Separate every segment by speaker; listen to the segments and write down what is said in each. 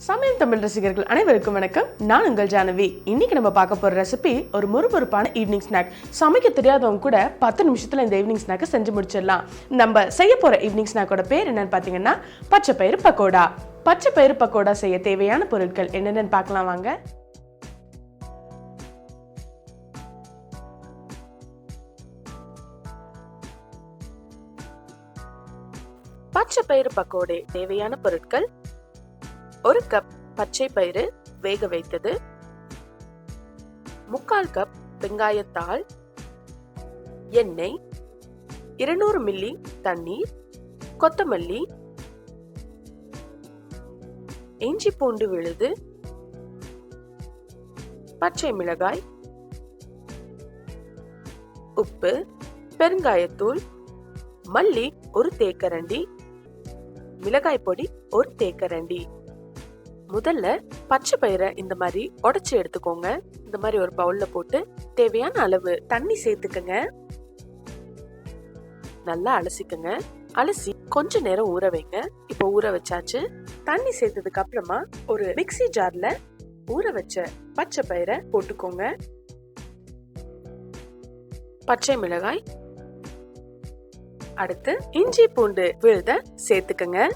Speaker 1: சமயம் தமிழ் ரசிகர்கள் அனைவருக்கும் வணக்கம். நான் உங்கள் ஜானவி. இன்னைக்கு நம்ம பார்க்க போற ரெசிபி ஒரு மொறுமொறுப்பான ஈவினிங் ஸ்நாக். சமைக்க தெரியாதவங்க கூட 10 நிமிஷத்துல இந்த ஈவினிங் ஸ்நாக்கை செஞ்சு முடிச்சிடலாம். நம்ம செய்ய போற ஈவினிங் ஸ்நாக்கோட பேர் என்னன்னு பாத்தீங்கன்னா பச்சை பயிறு பக்கோடா. பச்சை பயிறு பக்கோடா செய்ய தேவையான பொருட்கள் என்னென்னு பார்க்கலாம் வாங்க. பச்சை பயிறு பக்கோடே தேவையான பொருட்கள்: ஒரு கப் பச்சை பயிறு வேக வைத்தது, 3/4 கப் வெங்காயத்தாள், எண்ணெய், 200 மில்லி தண்ணீர், கொத்தமல்லி, இஞ்சி பூண்டு விழுது, பச்சை மிளகாய், உப்பு, பெருங்காயத்தூள், மல்லி ஒரு தேக்கரண்டி, மிளகாய் பொடி ஒரு தேக்கரண்டி. முதல்ல பச்சை பயிரை இந்த மாதிரி உடைச்சு எடுத்துக்கோங்க. இந்த மாதிரி ஒரு பவுல்ல போட்டு தேவையான அளவு தண்ணி சேர்த்துக்கங்க. நல்லா அலசிக்கங்க. அலசி கொஞ்ச நேரம் ஊற வைங்க. இப்போ ஊற வச்சாச்சு. தண்ணி சேர்த்ததுக்கு அப்புறமா ஒரு மிக்ஸி ஜார்ல ஊற வச்ச பச்சை பயிரை போட்டுக்கோங்க. பச்சை மிளகாய், அடுத்து இஞ்சி பூண்டு விழுத சேர்த்துக்கங்க.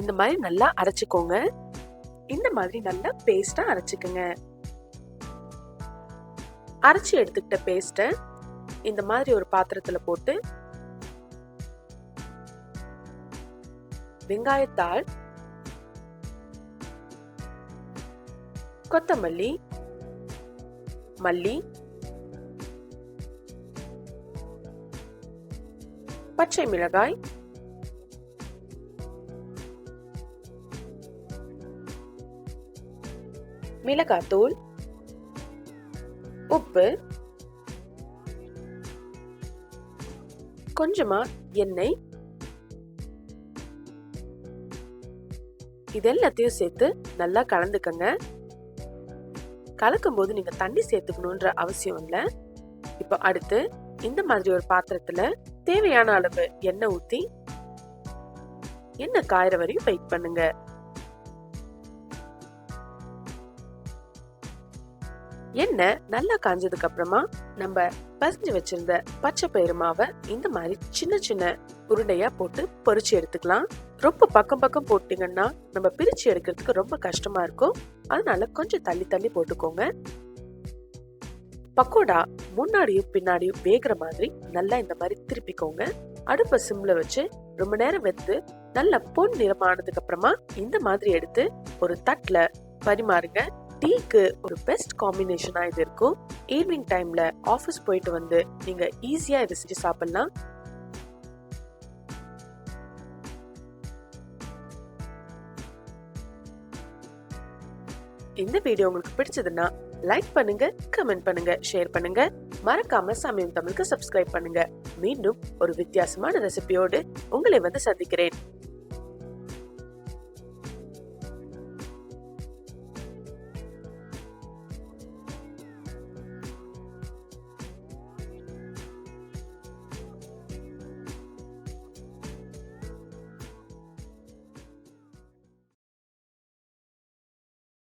Speaker 1: இந்த மாதிரி நல்லா அரைச்சுக்கோங்க. இந்த மாதிரி நல்லா பேஸ்டா அரைச்சுக்கங்க. அரைச்சு எடுத்துக்கிட்ட பேஸ்ட இந்த மாதிரி ஒரு பாத்திரத்துல போட்டு வெங்காயத்தாள், கொத்தமல்லி, மல்லி, பச்சை மிளகாய், மிளகாத்தூள், உப்பு, கொஞ்சமா எண்ணெய், இதெல்லாத்தையும் சேர்த்து நல்லா கலந்துக்கங்க. கலக்கும் போது நீங்க தண்ணி சேர்த்துக்கணும்ன்ற அவசியம் இல்லை. இப்போ அடுத்து இந்த மாதிரி ஒரு பாத்திரத்துல தேவையான அளவு எண்ணெய் ஊத்தி எண்ணெய் காயற வரையும் வெயிட் பண்ணுங்க. எண்ணெய் நல்லா காஞ்சதுக்கு அப்புறமா நம்ம பசஞ்சு வச்சிருந்த பச்சை பயிறு மாவை இந்த மாதிரி சின்ன சின்ன உருண்டையா போட்டு பொரிச்சு எடுத்துக்கலாம். ரொம்ப பக்கம் பக்கம் போட்டீங்கன்னா நம்ம பிரிச்சு எடுக்கிறதுக்கு ரொம்ப கஷ்டமா இருக்கும். அதனால கொஞ்சம் தள்ளி தள்ளி போட்டுக்கோங்க. பக்கோடா முன்னாடியும் பின்னாடியும் வேகிற மாதிரி நல்லா இந்த மாதிரி திருப்பிக்கோங்க. அடுப்பை சிம்ல வச்சு ரொம்ப நேரம் வெந்து நல்ல பொன் நிறமானதுக்கு அப்புறமா இந்த மாதிரி எடுத்து ஒரு தட்டுல பரிமாறுங்க. டீக்கு ஒரு பெஸ்ட் காம்பினேஷனா இது இருக்கும். ஈவினிங் டைம்ல ஆபீஸ் போயிட்டு வந்து நீங்க ஈஸியா இதை செஞ்சு சாப்பிடலாம். இந்த வீடியோ உங்களுக்கு பிடிச்சதுன்னா லைக் பண்ணுங்க, கமெண்ட் பண்ணுங்க, ஷேர் பண்ணுங்க. மறக்காம சமயம் தமிழுக்கு சப்ஸ்கிரைப் பண்ணுங்க. மீண்டும் ஒரு வித்தியாசமான ரெசிபியோடு உங்களை வந்து சந்திக்கிறேன்.